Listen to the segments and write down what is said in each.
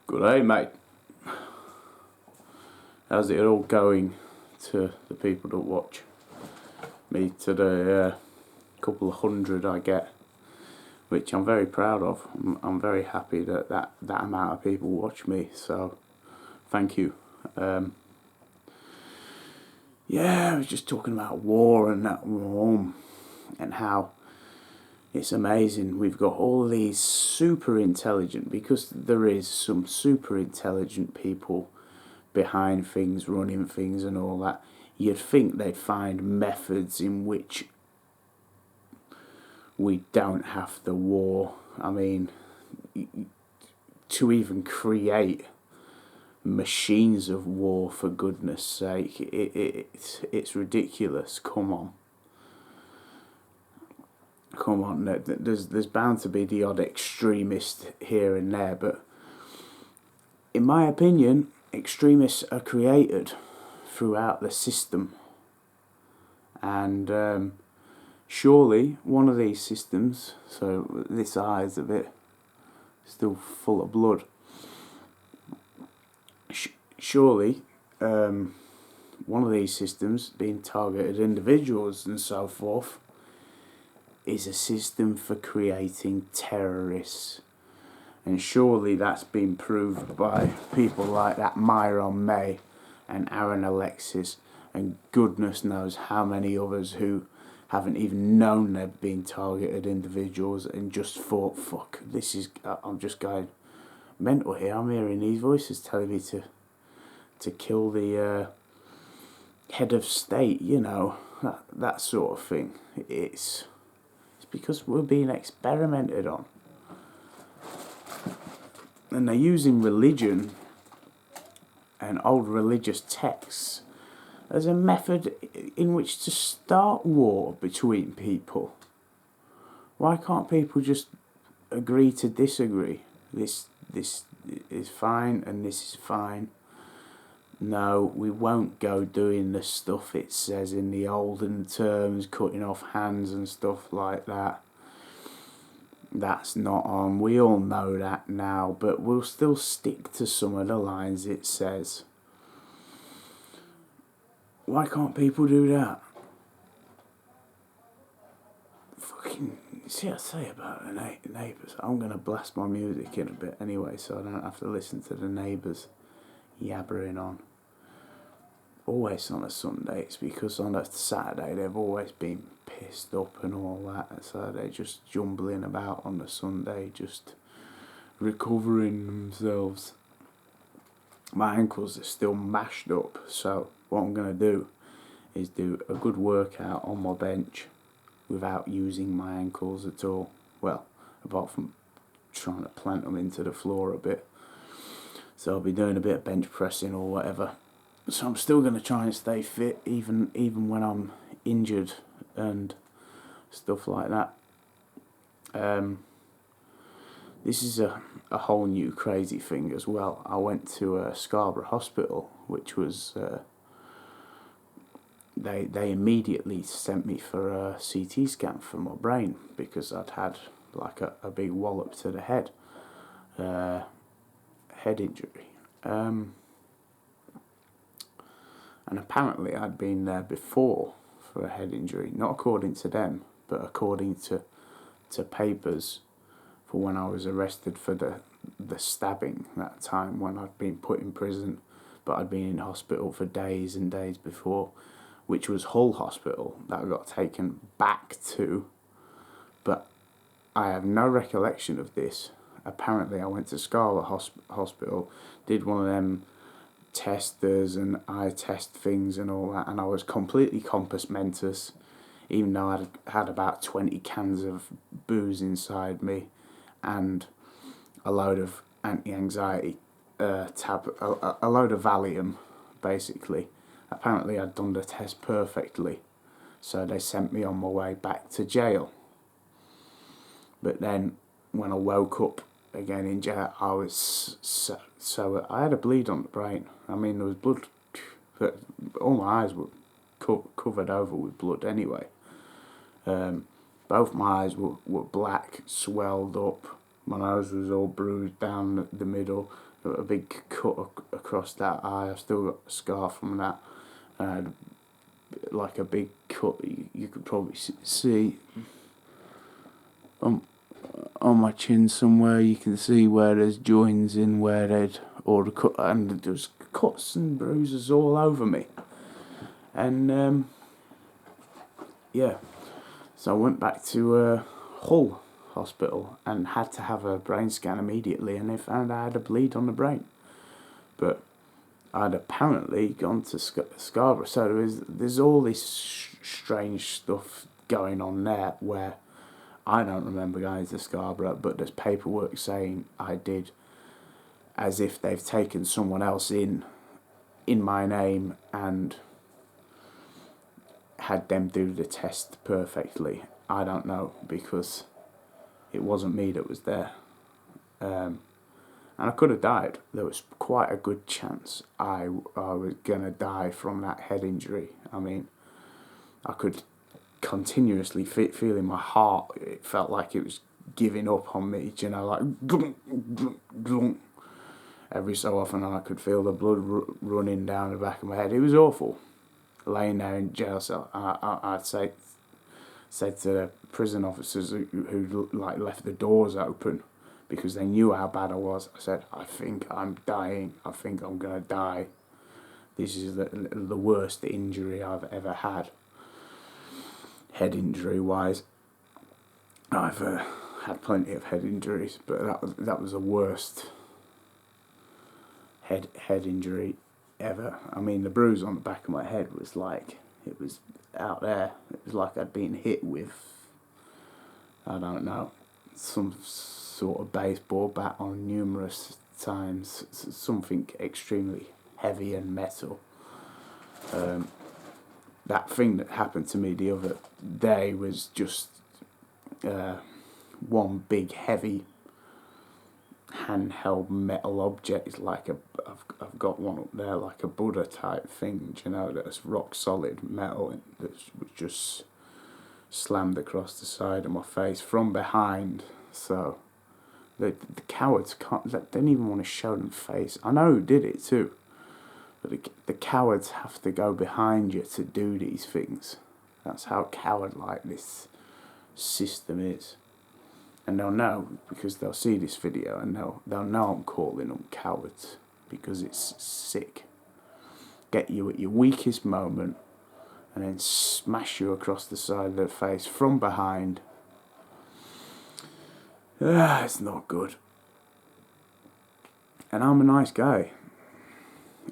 Good day, mate. How's it all going to the people that watch me, to the couple of hundred I get, which I'm very proud of. I'm very happy that amount of people watch me, so thank you. Yeah, I was just talking about war and that and how it's amazing. We've got all these super intelligent, because there is some super intelligent people behind things, running things and all that. You'd think they'd find methods in which we don't have the war. I mean, to even create machines of war, for goodness sake, it's ridiculous. Come on, there's bound to be the odd extremist here and there, but in my opinion, extremists are created throughout the system, and surely one of these systems, so this eye's a bit still full of blood, surely one of these systems, being targeted individuals and so forth, is a system for creating terrorists. And surely that's been proved by people like that Myron May and Aaron Alexis, and goodness knows how many others who haven't even known they've been targeted individuals and just thought, fuck, this is, I'm just going mental here. I'm hearing these voices telling me to kill the head of state, you know, that sort of thing. It's because we're being experimented on. And they're using religion and old religious texts as a method in which to start war between people. Why can't people just agree to disagree? This is fine and this is fine. No, we won't go doing the stuff it says in the olden terms, cutting off hands and stuff like that. That's not on. We all know that now, but we'll still stick to some of the lines it says. Why can't people do that? Fucking, see what I say about the neighbours. I'm going to blast my music in a bit anyway, so I don't have to listen to the neighbours yabbering on. Always on a Sunday, it's because on a Saturday they've always been pissed up and all that, so they're just jumbling about on the Sunday, just recovering themselves. My ankles are still mashed up, so what I'm going to do is do a good workout on my bench without using my ankles at all. Well, apart from trying to plant them into the floor a bit. So I'll be doing a bit of bench pressing or whatever. So I'm still going to try and stay fit even when I'm injured and stuff like that. This is a whole new crazy thing as well. I went to Scarborough Hospital, which was they immediately sent me for a CT scan for my brain because I'd had like a big wallop to the head injury. And apparently I'd been there before for a head injury, not according to them, but according to papers for when I was arrested for the stabbing that time when I'd been put in prison, but I'd been in hospital for days and days before, which was Hull Hospital that I got taken back to, but I have no recollection of this. Apparently I went to Scarborough Hospital, did one of them testers and eye test things and all that, and I was completely compos mentis, even though I'd had about 20 cans of booze inside me and a load of anti-anxiety a load of Valium, basically. Apparently I'd done the test perfectly, so they sent me on my way back to jail. But then when I woke up again in jail, I was so I had a bleed on the brain. I mean, there was blood, but all my eyes were covered over with blood anyway. Both my eyes were black, swelled up. My nose was all bruised down the middle. Got a big cut across that eye. I've still got a scar from that. I had like a big cut. You could probably see on my chin somewhere. You can see where there's joins in where they'd already cut, and there's cuts and bruises all over me. And yeah, so I went back to Hull Hospital and had to have a brain scan immediately, and they found I had a bleed on the brain. But I'd apparently gone to Scarborough, so there's all this strange stuff going on there where I don't remember going to Scarborough, but there's paperwork saying I did, as if they've taken someone else in my name and had them do the test perfectly. I don't know, because it wasn't me that was there. And I could have died. There was quite a good chance I was going to die from that head injury. I mean, I could continuously feel in my heart, it felt like it was giving up on me, you know, like glunk, glunk, glunk. Every so often I could feel the blood running down the back of my head. It was awful. Laying there in jail cell, I'd said to the prison officers who like left the doors open because they knew how bad I was. I said, I think I'm dying. I think I'm gonna die. This is the worst injury I've ever had. Head injury wise, I've had plenty of head injuries, but that was the worst head injury ever. I mean, the bruise on the back of my head was like, it was out there. It was like I'd been hit with, I don't know, some sort of baseball bat on numerous times, something extremely heavy and metal. That thing that happened to me the other day was just one big heavy handheld metal object, like I've got one up there, like a Buddha type thing, you know, that's rock solid metal that was just slammed across the side of my face from behind. So the cowards they don't even want to show them face. I know who did it too, but the cowards have to go behind you to do these things. That's how coward-like this system is. And they'll know, because they'll see this video and they'll know I'm calling them cowards, because it's sick. Get you at your weakest moment and then smash you across the side of the face from behind. It's not good. And I'm a nice guy.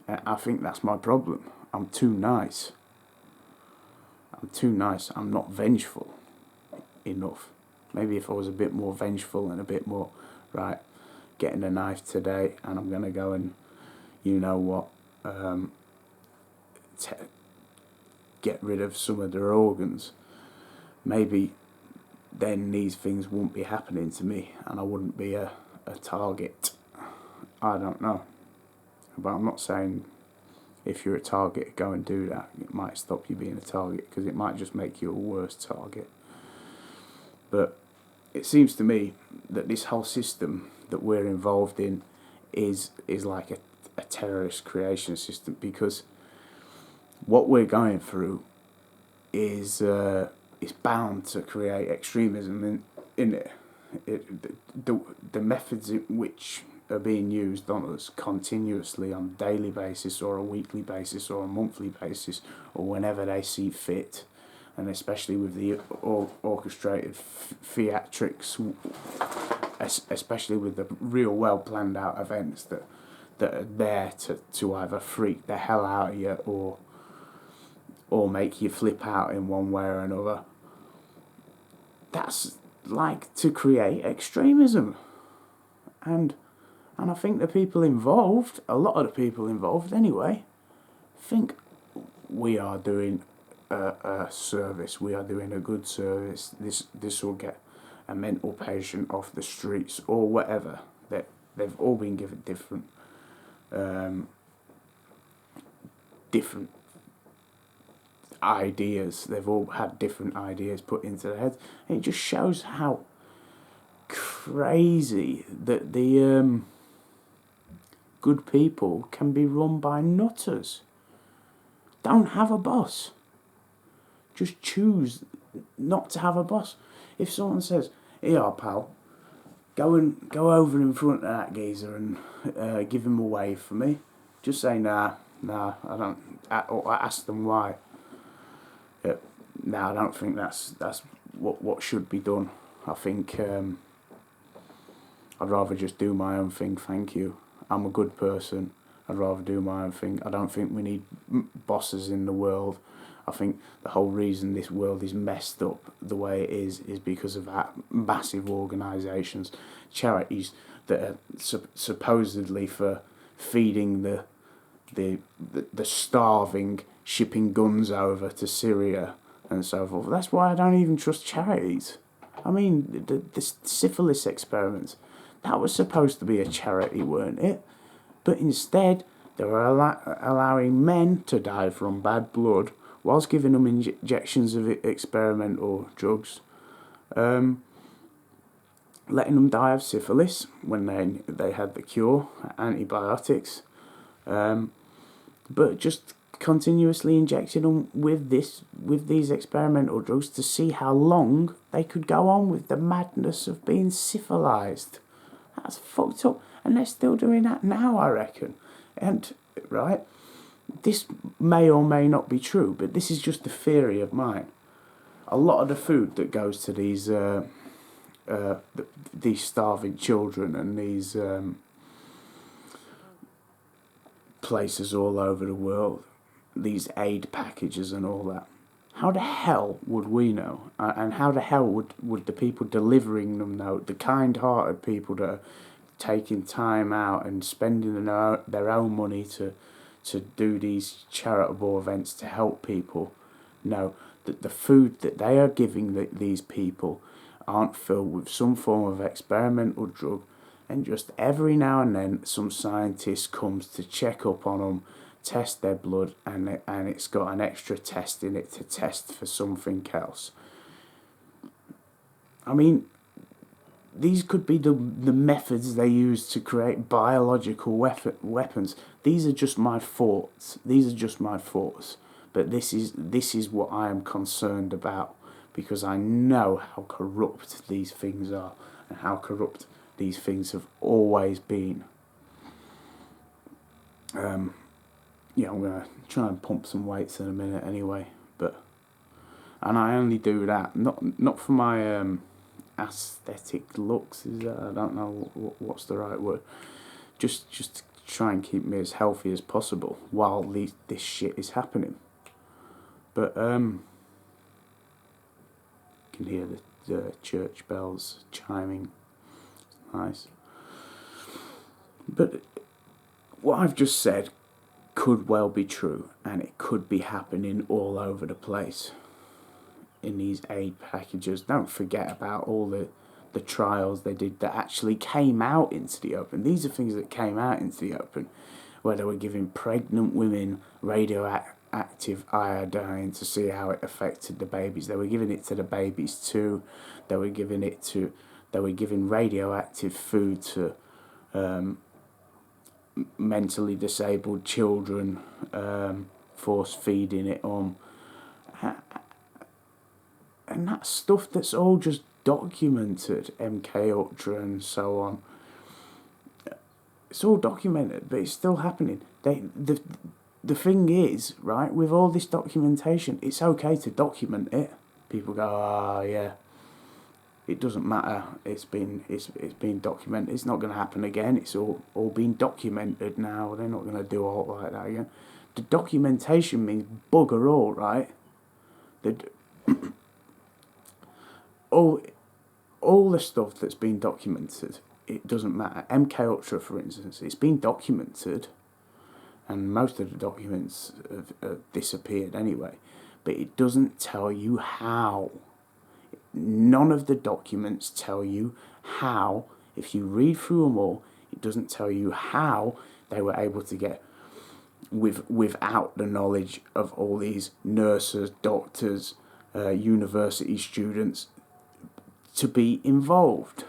I think that's my problem. I'm too nice. I'm not vengeful enough. Maybe if I was a bit more vengeful and a bit more, right, getting a knife today and I'm going to go and, you know what, get rid of some of their organs, maybe then these things wouldn't be happening to me and I wouldn't be a target. I don't know. But I'm not saying if you're a target, go and do that. It might stop you being a target, because it might just make you a worse target. But it seems to me that this whole system that we're involved in is like a terrorist creation system, because what we're going through is bound to create extremism in it. The methods in which are being used on us continuously on a daily basis or a weekly basis or a monthly basis or whenever they see fit, and especially with the orchestrated theatrics, especially with the real well planned out events that are there to either freak the hell out of you or make you flip out in one way or another. That's like to create extremism. And I think the people involved, a lot of the people involved anyway, think we are doing a service, we are doing a good service, this will get a mental patient off the streets or whatever. They've all been given different ideas. They've all had different ideas put into their heads. And it just shows how crazy that the good people can be run by nutters. Don't have a boss. Just choose not to have a boss. If someone says, "Here, pal, go over in front of that geezer and give him a wave for me," just say, "Nah, I don't." Or ask them why. I don't think that's what should be done. I think I'd rather just do my own thing. Thank you. I'm a good person. I'd rather do my own thing. I don't think we need bosses in the world. I think the whole reason this world is messed up the way it is because of that massive organisations, charities that are supposedly for feeding the starving, shipping guns over to Syria and so forth. That's why I don't even trust charities. I mean, the syphilis experiments, that was supposed to be a charity, weren't it? But instead, they were allowing men to die from bad blood whilst giving them injections of experimental drugs, letting them die of syphilis when they had the cure, antibiotics, but just continuously injecting them with these experimental drugs to see how long they could go on with the madness of being syphilized. That's fucked up, and they're still doing that now, I reckon. And right, this may or may not be true, but this is just a theory of mine. A lot of the food that goes to these starving children and these places all over the world, these aid packages and all that, how the hell would we know? And how the hell would the people delivering them know? The kind-hearted people that are taking time out and spending their own money to do these charitable events to help people know that the food that they are giving these people aren't filled with some form of experimental drug, and just every now and then some scientist comes to check up on them, test their blood, and it's got an extra test in it to test for something else. I mean, these could be the methods they use to create biological weapons. These are just my thoughts. But this is what I am concerned about, because I know how corrupt these things are and how corrupt these things have always been. I'm going to try and pump some weights in a minute anyway, and I only do that not for my aesthetic looks. I don't know what's the right word. Just to try and keep me as healthy as possible while this shit is happening. But you can hear the church bells chiming. It's nice. But what I've just said could well be true, and it could be happening all over the place in these aid packages. Don't forget about all the trials they did that actually came out into the open. These are things that came out into the open, where they were giving pregnant women radioactive iodine to see how it affected the babies. They were giving it to the babies too. They were giving radioactive food to mentally disabled children, force feeding it on. And that's stuff that's all just documented, MK Ultra and so on. It's all documented, but it's still happening. The thing is, right, with all this documentation, it's okay to document it. People go, yeah, it doesn't matter. It's been documented. It's not going to happen again. It's all been documented now. They're not going to do all like that again. The documentation means bugger all, right? All the stuff that's been documented, it doesn't matter. MK Ultra, for instance, it's been documented, and most of the documents have disappeared anyway. But it doesn't tell you how. None of the documents tell you how. If you read through them all, it doesn't tell you how they were able to get, without the knowledge of all these nurses, doctors, university students, to be involved.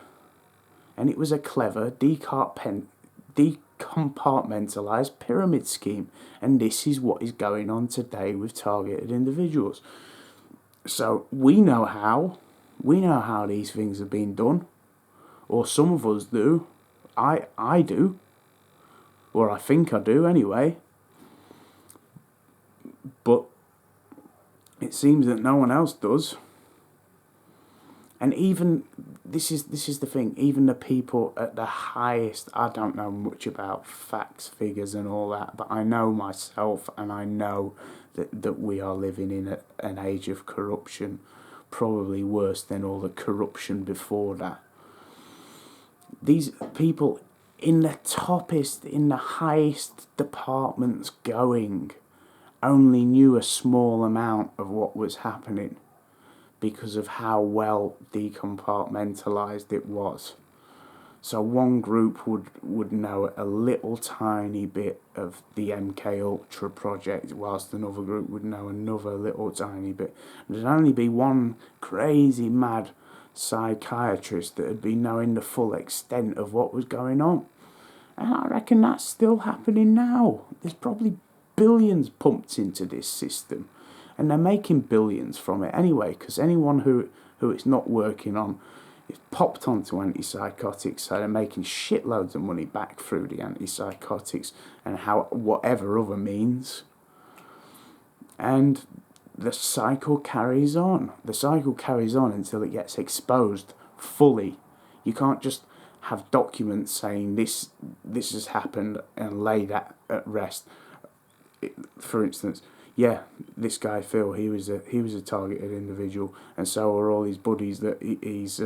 and it was a clever decompartmentalised pyramid scheme, and this is what is going on today with targeted individuals. So we know how these things have been done, or some of us do. I do, or I think I do anyway. But it seems that no one else does. And even this is the thing. Even the people at the highest, I don't know much about facts, figures, and all that, but I know myself, and I know that we are living in an age of corruption, probably worse than all the corruption before that. These people in the toppest, in the highest departments going, only knew a small amount of what was happening because of how well decompartmentalised it was. So one group would know a little tiny bit of the MK Ultra project, whilst another group would know another little tiny bit. There'd only be one crazy mad psychiatrist that had been knowing the full extent of what was going on. And I reckon that's still happening now. There's probably billions pumped into this system, and they're making billions from it anyway, because anyone who it's not working on is popped onto antipsychotics, so they're making shitloads of money back through the antipsychotics and whatever other means. And the cycle carries on. The cycle carries on until it gets exposed fully. You can't just have documents saying this has happened and lay that at rest. For instance, yeah, this guy Phil, he was a targeted individual, and so are all his buddies that he's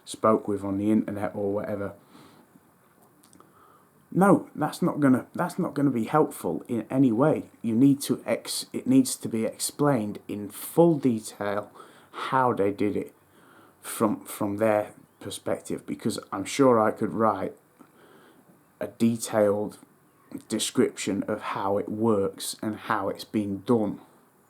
spoke with on the internet or whatever. No, that's not gonna be helpful in any way. You need to it needs to be explained in full detail how they did it from their perspective, because I'm sure I could write a detailed description of how it works and how it's been done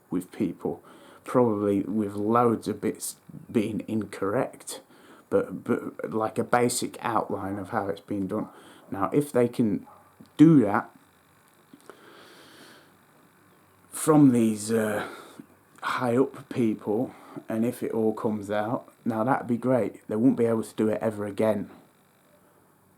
with people, probably with loads of bits being incorrect, but like a basic outline of how it's been done. Now, if they can do that from these high up people, and if it all comes out, now that'd be great. They won't be able to do it ever again,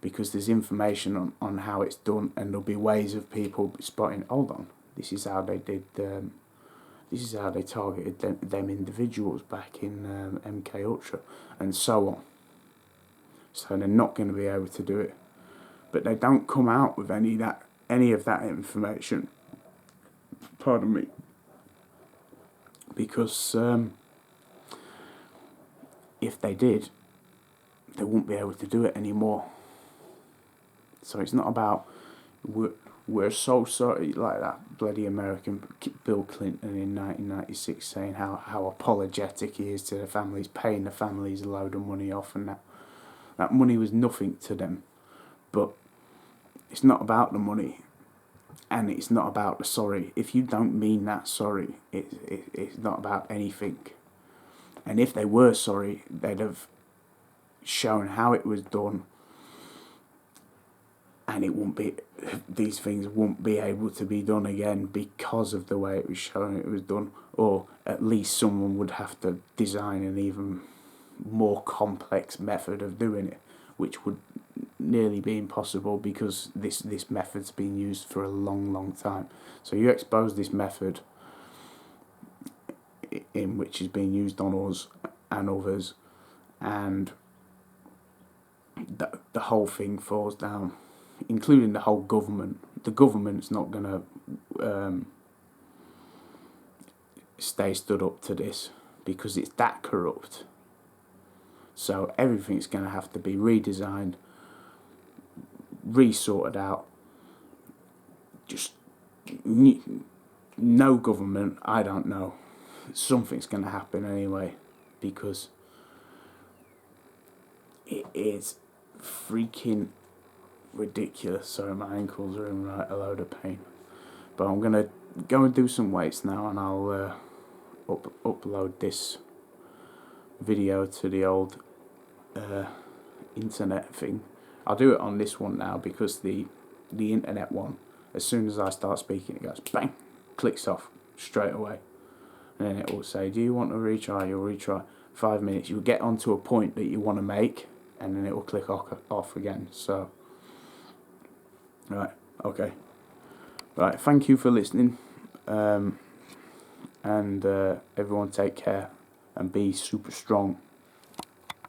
because there's information on how it's done, and there'll be ways of people spotting, hold on, this is how they did, this is how they targeted them individuals back in MK Ultra, and so on. So they're not going to be able to do it. But they don't come out with any of that information. Pardon me. Because if they did, they wouldn't be able to do it anymore. So it's not about we're so sorry, like that bloody American Bill Clinton in 1996 saying how apologetic he is to the families, paying the families a load of money off, and that money was nothing to them. But it's not about the money, and it's not about the sorry. If you don't mean that sorry, it's not about anything. And if they were sorry, they'd have shown how it was done, and these things won't be able to be done again because of the way it was shown it was done. Or at least someone would have to design an even more complex method of doing it, which would nearly be impossible because this method's been used for a long time. So you expose this method in which is being used on us and others, and the whole thing falls down, including the whole government. The government's not going to stay stood up to this because it's that corrupt. So everything's going to have to be redesigned, resorted out. Just no government, I don't know. Something's going to happen anyway, because it is freaking ridiculous. Sorry, my ankles are in a load of pain. But I'm going to go and do some weights now, and I'll upload this video to the old internet thing. I'll do it on this one now because the internet one, as soon as I start speaking, it goes bang, clicks off straight away. And then it will say, do you want to retry? You'll retry 5 minutes. You'll get onto a point that you want to make, and then it will click off again. So, right, okay. Right, thank you for listening. And everyone take care and be super strong.